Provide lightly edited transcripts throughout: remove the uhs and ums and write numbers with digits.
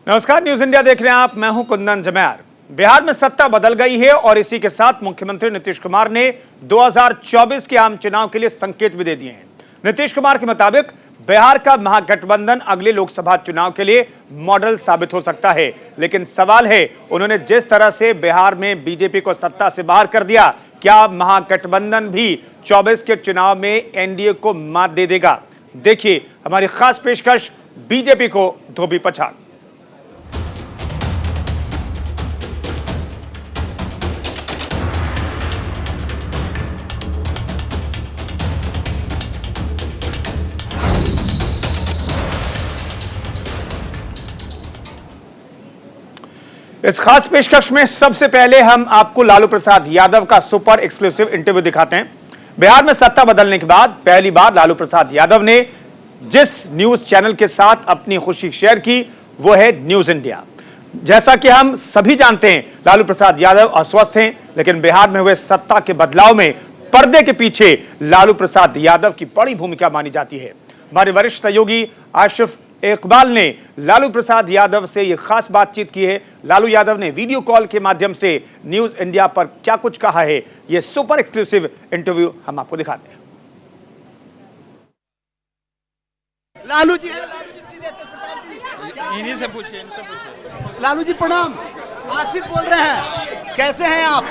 नमस्कार, news India देख रहे हैं आप। मैं हूं कुंदन जमैर। बिहार में सत्ता बदल गई है और इसी के साथ मुख्यमंत्री नीतीश कुमार ने 2024 के आम चुनाव के लिए संकेत भी दे दिए हैं। नीतीश कुमार के मुताबिक बिहार का महागठबंधन अगले लोकसभा चुनाव के लिए मॉडल साबित हो सकता है। लेकिन सवाल है, उन्होंने जिस तरह से बिहार में बीजेपी को सत्ता से बाहर कर दिया, क्या महागठबंधन भी 24 के चुनाव में एनडीए को मात दे देगा? देखिए हमारी खास पेशकश, बीजेपी को धोबी पछाड़। इस खास पेशकश में सबसे पहले हम आपको लालू प्रसाद यादव का सुपर एक्सक्लूसिव इंटरव्यू दिखाते हैं। बिहार में सत्ता बदलने के बाद पहली बार लालू प्रसाद यादव ने जिस न्यूज चैनल के साथ अपनी खुशी शेयर की वो है न्यूज इंडिया। जैसा कि हम सभी जानते हैं, लालू प्रसाद यादव अस्वस्थ हैं, लेकिन बिहार में हुए सत्ता के बदलाव में पर्दे के पीछे लालू प्रसाद यादव की बड़ी भूमिका मानी जाती है। हमारे वरिष्ठ सहयोगी आशिफ इकबाल ने लालू प्रसाद यादव से यह खास बातचीत की है। लालू यादव ने वीडियो कॉल के माध्यम से न्यूज इंडिया पर क्या कुछ कहा है, यह सुपर एक्सक्लूसिव इंटरव्यू हम आपको दिखाते हैं। लालू जी है, लालू जी सीधे प्रताप जी, इन्हीं से पूछिए, इनसे पूछिए। लालू जी प्रणाम। आशिफ बोल रहे हैं, कैसे हैं आप?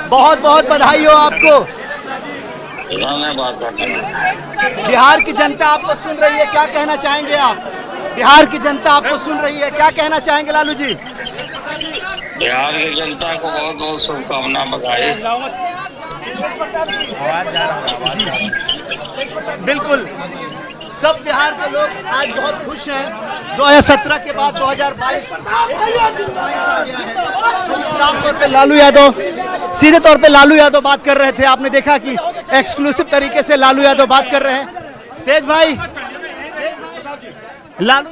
बहुत बहुत बधाई हो आपको। बिहार की जनता आपको सुन रही है, क्या कहना चाहेंगे आप? बिहार की जनता आपको सुन रही है, क्या कहना चाहेंगे लालू जी? बिहार की जनता को बहुत बहुत शुभकामना, बधाई। बिल्कुल, सब बिहार के लोग आज बहुत खुश हैं। 2017 के बाद 2022 आ गया है। साफ तौर पे लालू यादव, सीधे तौर पे लालू यादव बात कर रहे थे। आपने देखा कि एक्सक्लूसिव तरीके से लालू यादव बात कर रहे हैं। तेज भाई, लालू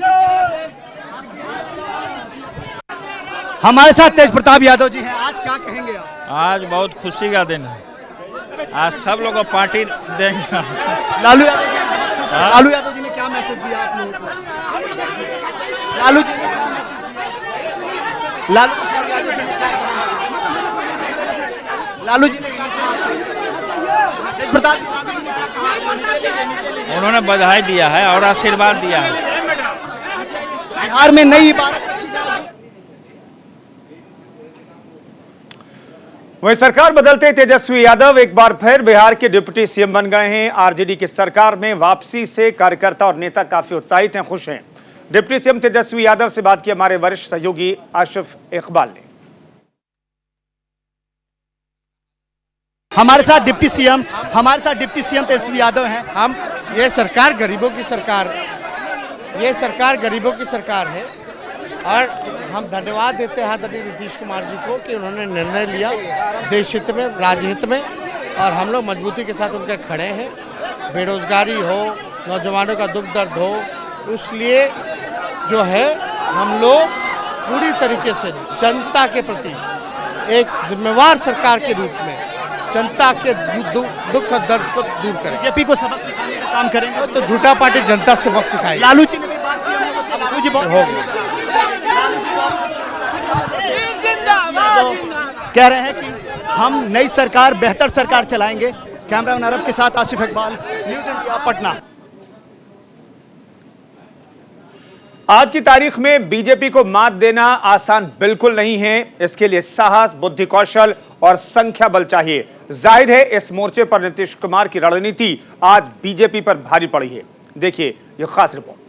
हमारे साथ तेज प्रताप यादव जी हैं। आज क्या कहेंगे आप? आज बहुत खुशी का दिन है। आज सब लोग को पार्टी देंगे। लालू यादव जी ने क्या मैसेज दिया आप लोगों को? लालू जी ने क्या मैसेज दिया? लालू प्रसाद यादव जी ने क्या कहा? लालू जी ने क्या कहा? तेज प्रताप यादव जी ने क्या कहा? उन्होंने बधाई दिया है और आशीर्वाद दिया है। बिहार में नई इबारत रखी जाएगी। वहीं सरकार बदलते तेजस्वी यादव एक बार फिर बिहार के डिप्टी सीएम बन गए हैं। आरजेडी की सरकार में वापसी से कार्यकर्ता और नेता काफी उत्साहित हैं, खुश हैं। डिप्टी सीएम तेजस्वी यादव से बात की हमारे वरिष्ठ सहयोगी आशिफ इकबाल ने। हमारे साथ डिप्टी सीएम तेजस्वी यादव हैं। हम ये सरकार गरीबों की सरकार, ये सरकार गरीबों की सरकार है और हम धन्यवाद देते हैं आदरणीय नीतीश कुमार जी को कि उन्होंने निर्णय लिया देश हित में, राज्य हित में, और हम लोग मजबूती के साथ उनके खड़े हैं। बेरोजगारी हो, नौजवानों का दुख दर्द हो, इसलिए जो है हम लोग पूरी तरीके से जनता के प्रति एक जिम्मेवार सरकार के रूप में जनता के दुख और दर्द को दूर करें। बीजेपी को सबक सिखाने का काम करेंगे। तो झूठा पार्टी जनता से सबक सिखाएगी। लालू जी ने भी बात की, हम लोगों से लालू जी बहुत हो गया। कह रहे हैं कि हम नई सरकार, बेहतर सरकार चलाएंगे। कैमरामैन अरब के साथ आसिफ इकबाल, न्यूज इंडिया, पटना। आज की तारीख में बीजेपी को मात देना आसान बिल्कुल नहीं है। इसके लिए साहस, बुद्धि कौशल और संख्या बल चाहिए। जाहिर है इस मोर्चे पर नीतीश कुमार की रणनीति आज बीजेपी पर भारी पड़ी है। देखिए यह खास रिपोर्ट।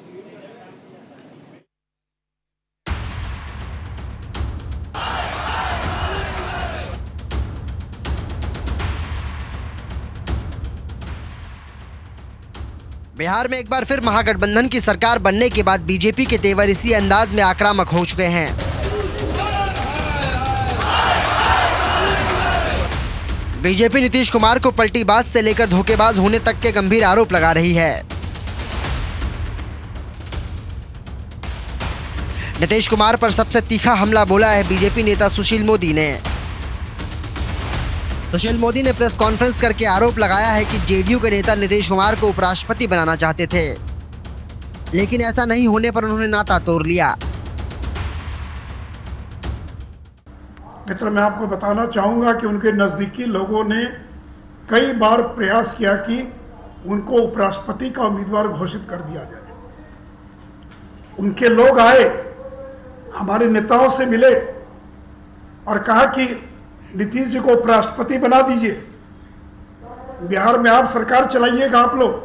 बिहार में एक बार फिर महागठबंधन की सरकार बनने के बाद बीजेपी के तेवर इसी अंदाज में आक्रामक हो चुके हैं। बीजेपी नीतीश कुमार को पलटीबाज से लेकर धोखेबाज होने तक के गंभीर आरोप लगा रही है। नीतीश कुमार पर सबसे तीखा हमला बोला है बीजेपी नेता सुशील मोदी ने। सुशील मोदी ने प्रेस कॉन्फ्रेंस करके आरोप लगाया है कि जेडीयू के नेता नीतीश कुमार को उपराष्ट्रपति बनाना चाहते थे। लेकिन ऐसा नहीं होने पर उन्होंने नाता तोड़ लिया। मित्र, मैं आपको बताना चाहूँगा कि उनके नज़दीकी लोगों ने कई बार प्रयास किया कि उनको उपराष्ट्रपति का उम्मीदवार घोषित कर दिया जाए। उनके लोग आए, हमारे नेताओं से मिले और कहा कि नीतीश जी को उपराष्ट्रपति बना दीजिए, बिहार में आप सरकार चलाइएगा आप लोग।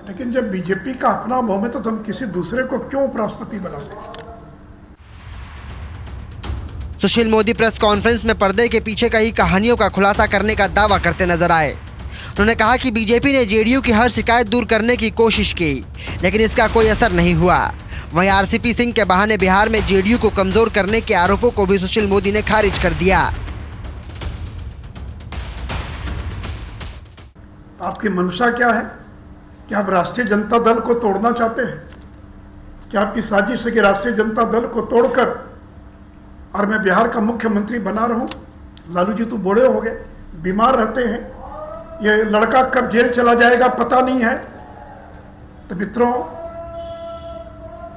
लेकिन जब बीजेपी का अपना बहुमत है तो हम किसी दूसरे को क्यों उपराष्ट्रपति बनाते हैं? सुशील मोदी प्रेस कॉन्फ्रेंस में पर्दे के पीछे कई कहानियों का खुलासा करने का दावा करते नजर आए। उन्होंने कहा कि बीजेपी ने जेडीयू की हर शिकायत दूर करने की कोशिश की, लेकिन इसका कोई असर नहीं हुआ। वहीं आरसीपी सिंह के बहाने बिहार में जेडीयू को कमजोर करने के आरोपों को भी सुशील मोदी ने खारिज कर दिया। आपकी मंशा क्या है? क्या आप राष्ट्रीय जनता दल को तोड़ना चाहते हैं? क्या आपकी साजिश है कि राष्ट्रीय जनता दल को तोड़कर और मैं बिहार का मुख्यमंत्री बना रहूं? लालू जी तो बूढ़े हो गए, बीमार रहते हैं, ये लड़का कब जेल चला जाएगा पता नहीं है। तो मित्रों,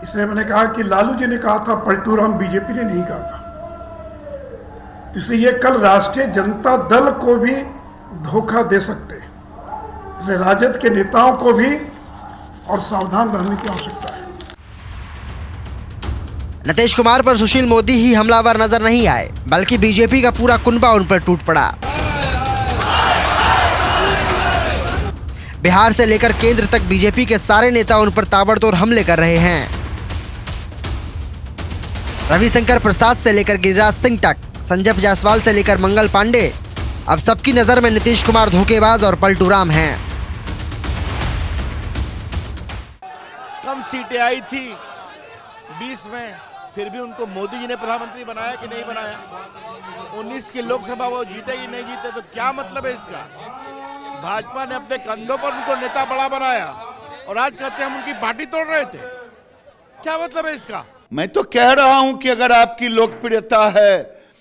इसलिए मैंने कहा कि लालू जी ने कहा था पलटू राम, बीजेपी ने नहीं कहा था। इसलिए ये कल राष्ट्रीय जनता दल को भी धोखा दे सकते हैं। इसलिए राजद के नेताओं को भी और सावधान रहने की आवश्यकता है। नीतीश कुमार पर सुशील मोदी ही हमलावर नजर नहीं आए, बल्कि बीजेपी का पूरा कुनबा उन पर टूट पड़ा। बिहार से लेकर केंद्र तक बीजेपी के सारे नेता उन पर ताबड़तोड़ हमले कर रहे हैं। रविशंकर प्रसाद से लेकर गिरिराज सिंह तक, संजय जायसवाल से लेकर मंगल पांडे, अब सबकी नजर में नीतीश कुमार धोखेबाज और पलटू राम हैं। कम सीटें आई थी 20 में, फिर भी उनको मोदी जी ने प्रधानमंत्री बनाया कि नहीं बनाया? 19 की लोकसभा वो जीते कि नहीं जीते, तो क्या मतलब है इसका? भाजपा ने अपने कंधों पर उनको नेता बड़ा बनाया और आज कहते हैं हम उनकी पार्टी तोड़ रहे थे। क्या मतलब है इसका? मैं तो कह रहा हूं कि अगर आपकी लोकप्रियता है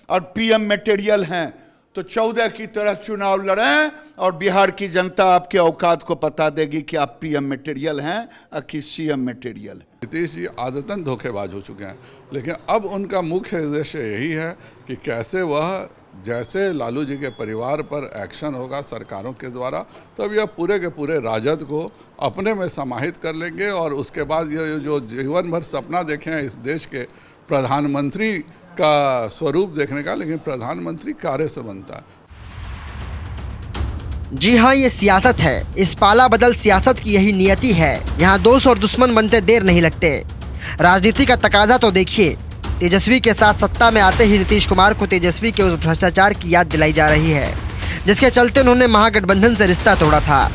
और पीएम मटेरियल हैं तो 14 की तरह चुनाव लड़ें और बिहार की जनता आपके औकात को पता देगी कि आप पीएम मटेरियल हैं कि सीएम मटेरियल हैं। नीतीश जी आदतन धोखेबाज हो चुके हैं, लेकिन अब उनका मुख्य उद्देश्य यही है कि कैसे वह, जैसे लालू जी के परिवार पर एक्शन होगा सरकारों के द्वारा, तब यह पूरे के पूरे राजद को अपने में समाहित कर लेंगे और उसके बाद ये जो जीवन भर सपना देखे हैं इस देश के प्रधानमंत्री का स्वरूप देखने का, लेकिन प्रधानमंत्री कार्य से बनता है। जी हाँ, ये सियासत है। इस पाला बदल सियासत की यही नियति है। यहाँ दोस्त और दुश्मन बनते देर नहीं लगते। राजनीति का तकाजा तो देखिए। तेजस्वी के साथ सत्ता में आते ही नीतीश कुमार को तेजस्वी के उस भ्रष्टाचार की याद दिलाई जा रही है, जिसके चलते उन्होंने महागठबंधन से रिश्ता तोड़ा था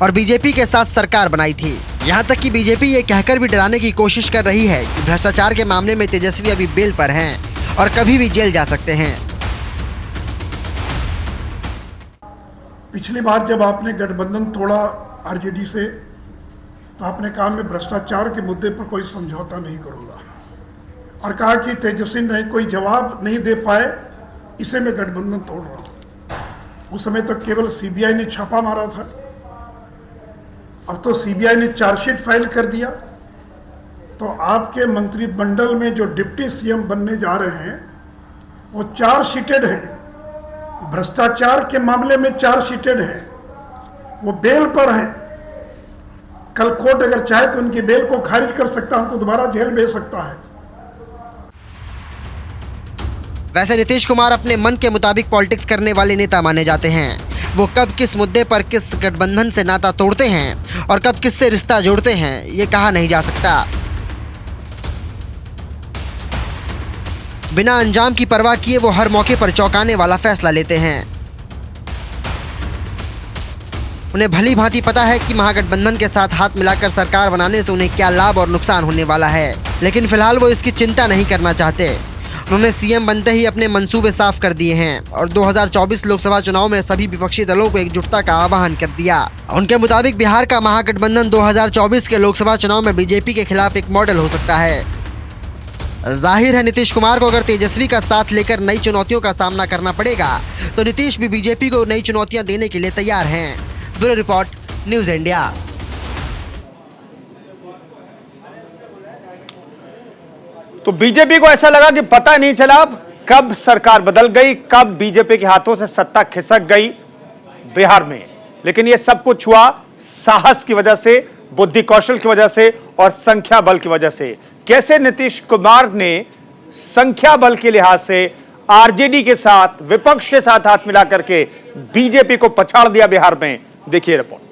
और बीजेपी के साथ सरकार बनाई थी। यहाँ तक कि बीजेपी ये कहकर भी डराने की कोशिश कर रही है कि भ्रष्टाचार के मामले में तेजस्वी अभी बेल पर हैं और कभी भी जेल जा सकते हैं। पिछली बार जब आपने गठबंधन तोड़ा आरजेडी से, तो आपने कहा मैं भ्रष्टाचार के मुद्दे पर कोई समझौता नहीं करूंगा और कहा कि तेजस्वी ने कोई जवाब नहीं दे पाए, इसे मैं गठबंधन तोड़ रहा हूं। उस समय तक केवल सीबीआई ने छापा मारा था, अब तो सीबीआई ने चार्जशीट फाइल कर दिया। तो आपके मंत्रिमंडल में जो डिप्टी सीएम बनने जा रहे हैं वो चार्जशीटेड हैं, भ्रष्टाचार के मामले में चार्जशीटेड हैं, वो बेल पर हैं। कल कोर्ट अगर चाहे तो उनकी बेल को खारिज कर सकता है, उनको दोबारा जेल भेज सकता है। वैसे नीतीश कुमार अपने मन के मुताबिक पॉलिटिक्स करने वाले नेता माने जाते हैं। वो कब किस मुद्दे पर किस गठबंधन से नाता तोड़ते हैं और कब किससे रिश्ता जोड़ते हैं, ये कहा नहीं जा सकता। बिना अंजाम की परवाह किए वो हर मौके पर चौंकाने वाला फैसला लेते हैं। उन्हें भली भांति पता है कि महागठबंधन के साथ हाथ मिलाकर सरकार बनाने से उन्हें क्या लाभ और नुकसान होने वाला है, लेकिन फिलहाल वो इसकी चिंता नहीं करना चाहते। उन्होंने सीएम बनते ही अपने मंसूबे साफ कर दिए हैं और 2024 लोकसभा चुनाव में सभी विपक्षी दलों को एकजुटता का आह्वान कर दिया। उनके मुताबिक बिहार का महागठबंधन 2024 के लोकसभा चुनाव में बीजेपी के खिलाफ एक मॉडल हो सकता है। जाहिर है नीतीश कुमार को अगर तेजस्वी का साथ लेकर नई चुनौतियों का सामना करना पड़ेगा तो नीतीश भी बीजेपी को नई चुनौतियां देने के लिए तैयार हैं। Bureau report, news India. तो बीजेपी को ऐसा लगा कि पता नहीं चला कब सरकार बदल गई, कब बीजेपी के हाथों से सत्ता खिसक गई बिहार में। लेकिन यह सब कुछ हुआ साहस की वजह से, बुद्धि कौशल की वजह से और संख्या बल की वजह से। कैसे नीतीश कुमार ने संख्या बल के लिहाज से आरजेडी के साथ, विपक्ष के साथ हाथ मिला करके बीजेपी को पछाड़ दिया बिहार में, देखिए रिपोर्ट।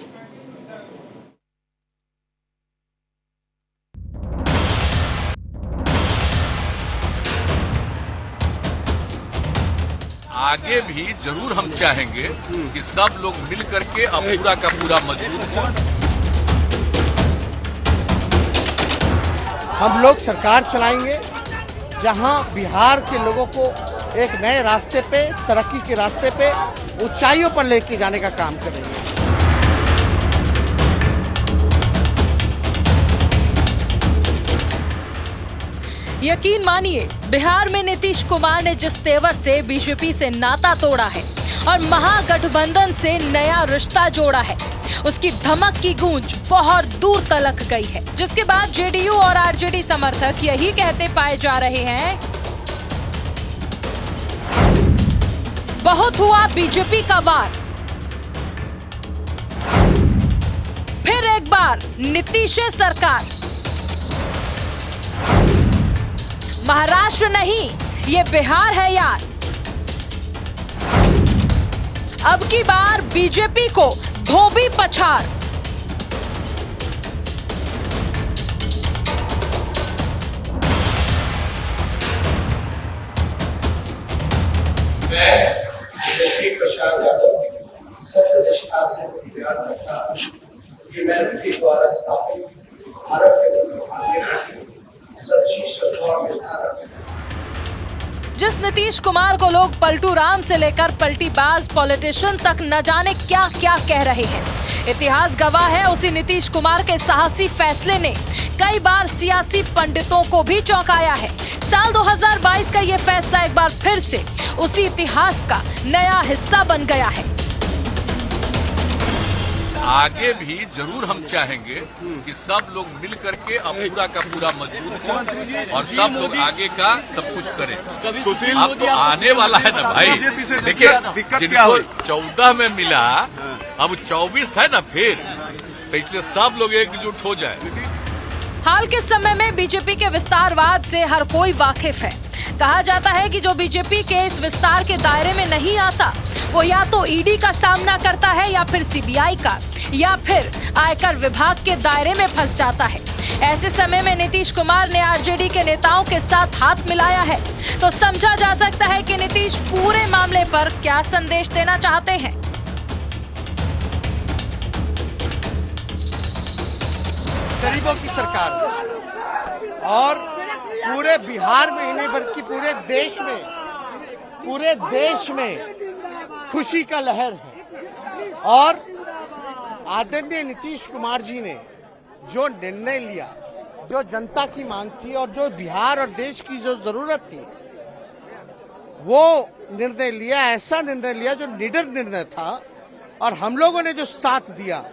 आगे भी जरूर हम चाहेंगे कि सब लोग मिल करके अब पूरा का पूरा मजबूत हो। हम लोग सरकार चलाएंगे जहां बिहार के लोगों को एक नए रास्ते पे, तरक्की के रास्ते पे, ऊंचाइयों पर लेके जाने का काम करेंगे। यकीन मानिए, बिहार में नीतीश कुमार ने जिस तेवर से बीजेपी से नाता तोड़ा है और महागठबंधन से नया रिश्ता जोड़ा है, उसकी धमक की गूंज बहुत दूर तलक गई है। जिसके बाद जेडीयू और आरजेडी समर्थक यही कहते पाए जा रहे हैं, बहुत हुआ बीजेपी का वार। फिर एक बार नीतीश सरकार। महाराष्ट्र नहीं, ये बिहार है यार। अब की बार बीजेपी को धोबी पछाड़। द्वारा स्थापित भारत के संविधान जिस नीतीश कुमार को लोग पलटू राम से लेकर पलटीबाज पॉलिटिशियन तक न जाने क्या क्या कह रहे हैं, इतिहास गवाह है उसी नीतीश कुमार के साहसी फैसले ने कई बार सियासी पंडितों को भी चौंकाया है। साल 2022 का ये फैसला एक बार फिर से उसी इतिहास का नया हिस्सा बन गया है। आगे भी जरूर हम चाहेंगे कि सब लोग मिल करके अब पूरा का पूरा मजबूत हो और सब लोग आगे का सब कुछ करें। अब तो आने वाला है ना भाई, देखिए जिनको 14 में मिला अब 24 है ना, फिर तो इसलिए सब लोग एकजुट हो जाए। हाल के समय में बीजेपी के विस्तारवाद से हर कोई वाकिफ है। कहा जाता है कि जो बीजेपी के इस विस्तार के दायरे में नहीं आता, वो या तो ईडी का सामना करता है या फिर सीबीआई का, या फिर आयकर विभाग के दायरे में फंस जाता है। ऐसे समय में नीतीश कुमार ने आरजेडी के नेताओं के साथ हाथ मिलाया है, तो समझा जा सकता है कि नीतीश पूरे मामले पर क्या संदेश देना चाहते हैं। गरीबों की सरकार और पूरे बिहार में ही नहीं बल्कि पूरे देश में खुशी का लहर है। और आदरणीय नीतीश कुमार जी ने जो निर्णय लिया, जो जनता की मांग थी और जो बिहार और देश की जो जरूरत थी, वो निर्णय लिया, ऐसा निर्णय लिया जो निडर निर्णय था। और हम लोगों ने जो साथ दिया,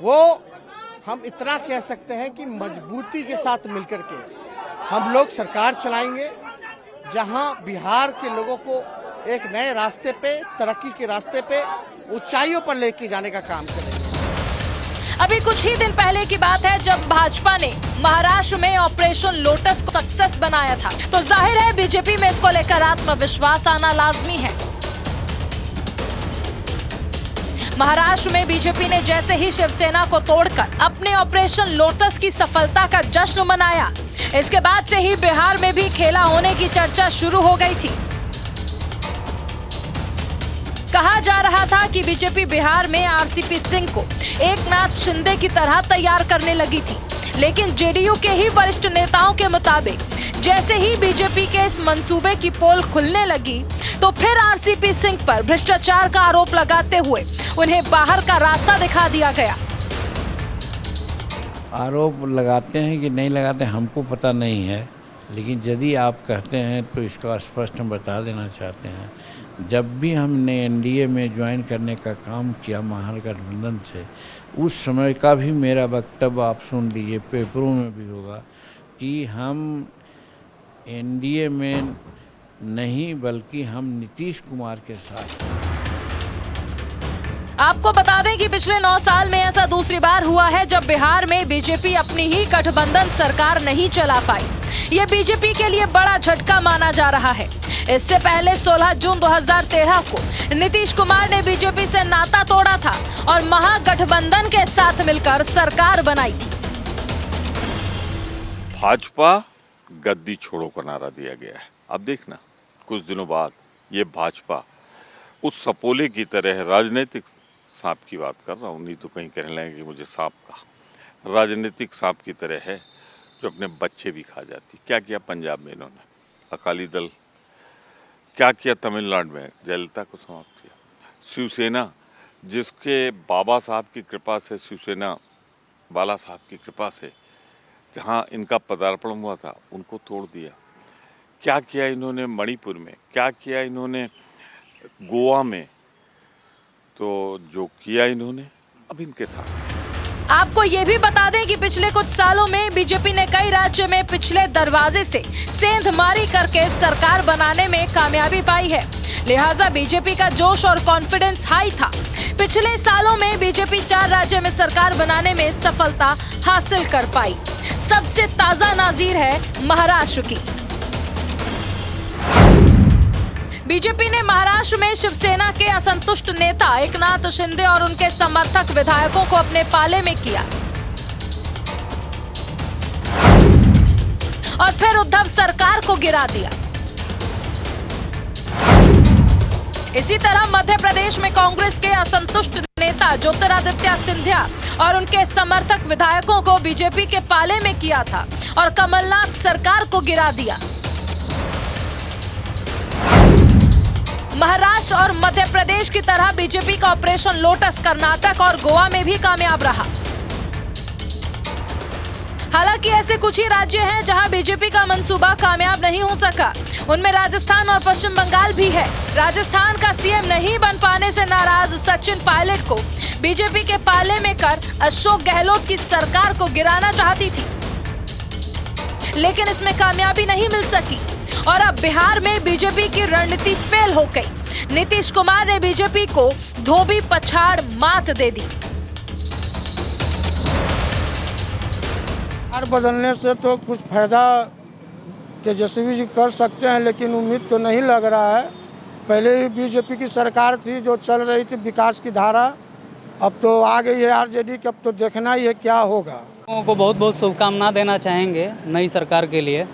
वो हम इतना कह सकते हैं कि मजबूती के साथ मिलकर के हम लोग सरकार चलाएंगे जहां बिहार के लोगों को एक नए रास्ते पे, तरक्की के रास्ते पे, ऊंचाइयों पर लेके जाने का काम करेंगे। अभी कुछ ही दिन पहले की बात है जब भाजपा ने महाराष्ट्र में ऑपरेशन लोटस को सक्सेस बनाया था, तो जाहिर है बीजेपी में इसको लेकर आत्मविश्वास आना लाजमी है। महाराष्ट्र में बीजेपी ने जैसे ही शिवसेना को तोड़कर अपने ऑपरेशन लोटस की सफलता का जश्न मनाया, इसके बाद से ही बिहार में भी खेला होने की चर्चा शुरू हो गई थी। कहा जा रहा था कि बीजेपी बिहार में आरसीपी सिंह को एकनाथ शिंदे की तरह तैयार करने लगी थी, लेकिन जेडीयू के ही वरिष्ठ नेताओं के मुताबिक जैसे ही बीजेपी के इस मंसूबे की पोल खुलने लगी, तो फिर आरसीपी सिंह पर भ्रष्टाचार का आरोप लगाते हुए उन्हें बाहर का रास्ता दिखा दिया गया। आरोप लगाते हैं कि नहीं लगाते हमको पता नहीं है, लेकिन यदि आप कहते हैं तो इसका स्पष्ट हम बता देना चाहते हैं। जब भी हमने एनडीए में ज्वाइन करने का काम किया महागठबंधन से, उस समय का भी मेरा वक्तव्य आप सुन लीजिए, पेपरों में भी होगा कि हम एनडीए में नहीं बल्कि हम नीतीश कुमार के साथ। आपको बता दें कि पिछले 9 साल में ऐसा दूसरी बार हुआ है जब बिहार में बीजेपी अपनी ही गठबंधन सरकार नहीं चला पाई। ये बीजेपी के लिए बड़ा झटका माना जा रहा है। इससे पहले 16 जून 2013 को नीतीश कुमार ने बीजेपी से नाता तोड़ा था और महागठबंधन के साथ मिलकर सरकार बनाई थी। भाजपा गद्दी छोड़ो का नारा दिया गया है। अब देखना कुछ दिनों बाद ये भाजपा उस सपोले की तरह, राजनीतिक सांप की बात कर रहा हूँ, नहीं तो कहीं कहने लगेंगे कि मुझे सांप का, राजनीतिक सांप की तरह है जो अपने बच्चे भी खा जाती। क्या किया पंजाब में इन्होंने, अकाली दल, क्या किया तमिलनाडु में, जयललिता को समाप्त किया। शिवसेना जिसके बाबा साहब की कृपा से, शिवसेना बाला साहब की कृपा से जहाँ इनका पदार्पण हुआ था, उनको तोड़ दिया। क्या किया इन्होंने मणिपुर में, क्या किया इन्होंने गोवा में, तो जो किया इन्होंने अब इनके साथ। आपको ये भी बता दें कि पिछले कुछ सालों में बीजेपी ने कई राज्यों में पिछले दरवाजे से सेंधमारी करके सरकार बनाने में कामयाबी पाई है। लिहाजा बीजेपी का जोश और कॉन्फिडेंस हाई था। पिछले सालों में बीजेपी 4 राज्यों में सरकार बनाने में सफलता हासिल कर पाई। सबसे ताजा नाजीर है महाराष्ट्र की। बीजेपी ने महाराष्ट्र में शिवसेना के असंतुष्ट नेता एकनाथ शिंदे और उनके समर्थक विधायकों को अपने पाले में किया और फिर उद्धव सरकार को गिरा दिया। इसी तरह मध्य प्रदेश में कांग्रेस के असंतुष्ट नेता ज्योतिरादित्य सिंधिया और उनके समर्थक विधायकों को बीजेपी के पाले में किया था और कमलनाथ सरकार को गिरा दिया। महाराष्ट्र और मध्य प्रदेश की तरह बीजेपी का ऑपरेशन लोटस कर्नाटक और गोवा में भी कामयाब रहा। हालांकि ऐसे कुछ ही राज्य हैं जहां बीजेपी का मंसूबा कामयाब नहीं हो सका। उनमें राजस्थान और पश्चिम बंगाल भी है। राजस्थान का सीएम नहीं बन पाने से नाराज सचिन पायलट को बीजेपी के पाले में कर अशोक गहलोत की सरकार को गिराना चाहती थी, लेकिन इसमें कामयाबी नहीं मिल सकी और अब बिहार में बीजेपी की रणनीति फेल हो गई। नीतीश कुमार ने बीजेपी को धोबी पछाड़ मात दे दी। सरकार बदलने से तो कुछ फायदा तेजस्वी जी कर सकते हैं, लेकिन उम्मीद तो नहीं लग रहा है। पहले ही बीजेपी की सरकार थी जो चल रही थी विकास की धारा, अब तो आ गई है आरजेडी की। अब तो देखना ही है क्या होगा। लोगों को बहुत बहुत शुभकामना देना चाहेंगे नई सरकार के लिए,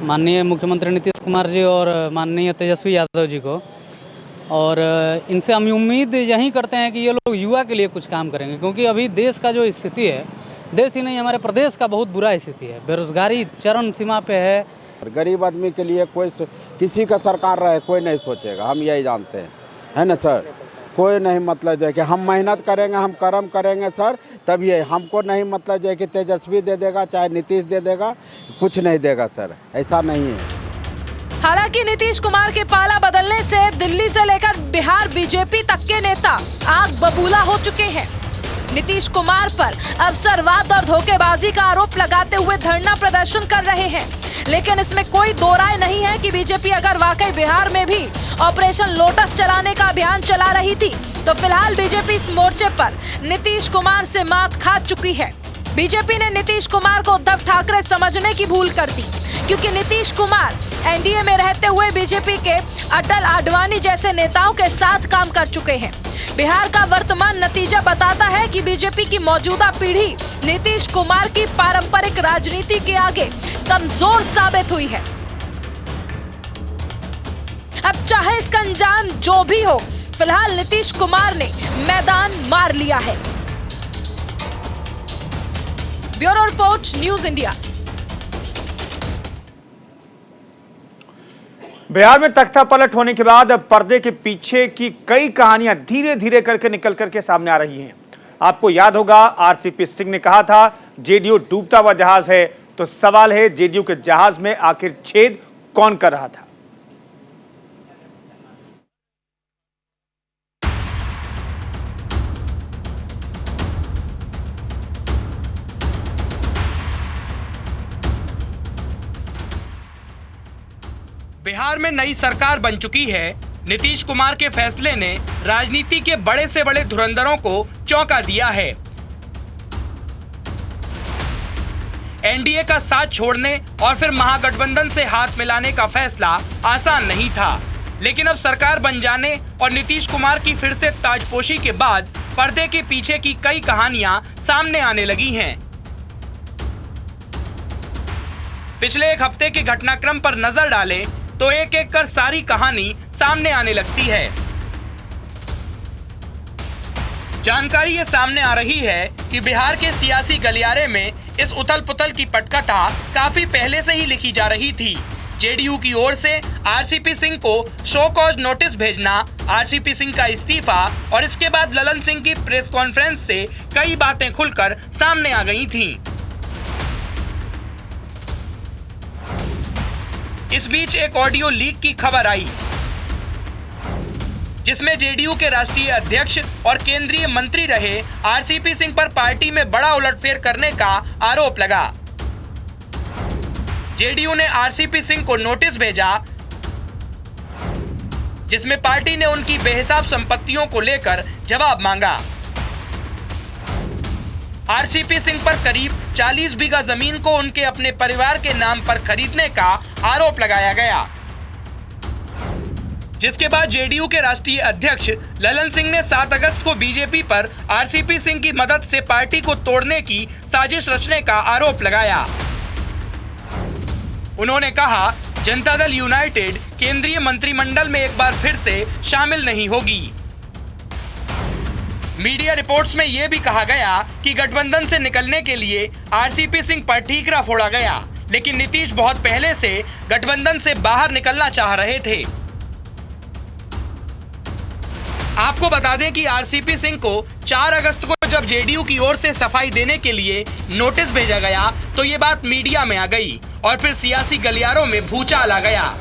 माननीय मुख्यमंत्री नीतीश कुमार जी और माननीय तेजस्वी यादव जी को। और इनसे हम उम्मीद यही करते हैं कि ये लोग युवा के लिए कुछ काम करेंगे, क्योंकि अभी देश का जो स्थिति है, देश ही नहीं हमारे प्रदेश का बहुत बुरा स्थिति है। बेरोजगारी चरम सीमा पे है। गरीब आदमी के लिए कोई किसी का सरकार रहे कोई नहीं सोचेगा, हम यही जानते हैं, है ना सर। कोई नहीं मतलब जो है कि हम मेहनत करेंगे, हम कर्म करेंगे सर, तब ये हमको नहीं मतलब जो है कि तेजस्वी दे देगा चाहे नीतीश दे देगा, कुछ नहीं देगा सर, ऐसा नहीं है। हालांकि नीतीश कुमार के पाला बदलने से दिल्ली से लेकर बिहार बीजेपी तक के नेता आग बबूला हो चुके हैं। नीतीश कुमार पर अवसरवाद और धोखेबाजी का आरोप लगाते हुए धरना प्रदर्शन कर रहे हैं, लेकिन इसमें कोई दो राय नहीं है कि बीजेपी अगर वाकई बिहार में भी ऑपरेशन लोटस चलाने का अभियान चला रही थी तो फिलहाल बीजेपी इस मोर्चे पर नीतीश कुमार से मात खा चुकी है। बीजेपी ने नीतीश कुमार को उद्धव ठाकरे समझने की भूल कर दी, क्योंकि नीतीश कुमार एनडीए में रहते हुए बीजेपी के अटल आडवाणी जैसे नेताओं के साथ काम कर चुके हैं। बिहार का वर्तमान नतीजा बताता है कि बीजेपी की मौजूदा पीढ़ी नीतीश कुमार की पारंपरिक राजनीति के आगे कमजोर साबित हुई है। अब चाहे इसका अंजाम जो भी हो, फिलहाल नीतीश कुमार ने मैदान मार लिया है। Bureau report, news India. Bihar में तख्ता पलट होने के बाद अब पर्दे के पीछे की कई कहानियां धीरे धीरे करके निकल करके सामने आ रही हैं। आपको याद होगा आरसीपी सिंह ने कहा था जेडीयू डूबता हुआ जहाज है, तो सवाल है जेडीयू के जहाज में आखिर छेद कौन कर रहा था। बिहार में नई सरकार बन चुकी है। नीतीश कुमार के फैसले ने राजनीति के बड़े से बड़े धुरंधरों को चौंका दिया है। एनडीए का साथ छोड़ने और फिर महागठबंधन से हाथ मिलाने का फैसला आसान नहीं था, लेकिन अब सरकार बन जाने और नीतीश कुमार की फिर से ताजपोशी के बाद पर्दे के पीछे की कई कहानियां सामने आने लगी हैं। पिछले एक हफ्ते के घटनाक्रम पर नजर डालें तो एक एक कर सारी कहानी सामने आने लगती है। जानकारी ये सामने आ रही है कि बिहार के सियासी गलियारे में इस उथल पुथल की पटकथा काफी पहले से ही लिखी जा रही थी। जेडीयू की ओर से आरसीपी सिंह को शो कॉज नोटिस भेजना, आरसीपी सिंह का इस्तीफा और इसके बाद ललन सिंह की प्रेस कॉन्फ्रेंस से कई बातें खुलकर सामने आ गई थीं। इस बीच एक ऑडियो लीक की खबर आई, जिसमें जेडीयू के राष्ट्रीय अध्यक्ष और केंद्रीय मंत्री रहे आरसीपी सिंह पर पार्टी में बड़ा उलटफेर करने का आरोप लगा। जेडीयू ने आरसीपी सिंह को नोटिस भेजा, जिसमें पार्टी ने उनकी बेहिसाब संपत्तियों को लेकर जवाब मांगा। आरसीपी सिंह पर करीब 40 बीघा जमीन को उनके अपने परिवार के नाम पर खरीदने का आरोप लगाया गया, जिसके बाद जेडीयू के राष्ट्रीय अध्यक्ष ललन सिंह ने 7 अगस्त को बीजेपी पर आरसीपी सिंह की मदद से पार्टी को तोड़ने की साजिश रचने का आरोप लगाया। उन्होंने कहा, जनता दल यूनाइटेड केंद्रीय मंत्रिमंडल में एक बार फिर से शामिल नहीं होगी। मीडिया रिपोर्ट्स में यह भी कहा गया कि गठबंधन से निकलने के लिए आरसीपी सिंह पर ठीकरा फोड़ा गया, लेकिन नीतीश बहुत पहले से गठबंधन से बाहर निकलना चाह रहे थे। आपको बता दें कि आरसीपी सिंह को 4 अगस्त को जब जेडीयू की ओर से सफाई देने के लिए नोटिस भेजा गया तो ये बात मीडिया में आ गई और फिर सियासी गलियारों में भूचाल आ गया।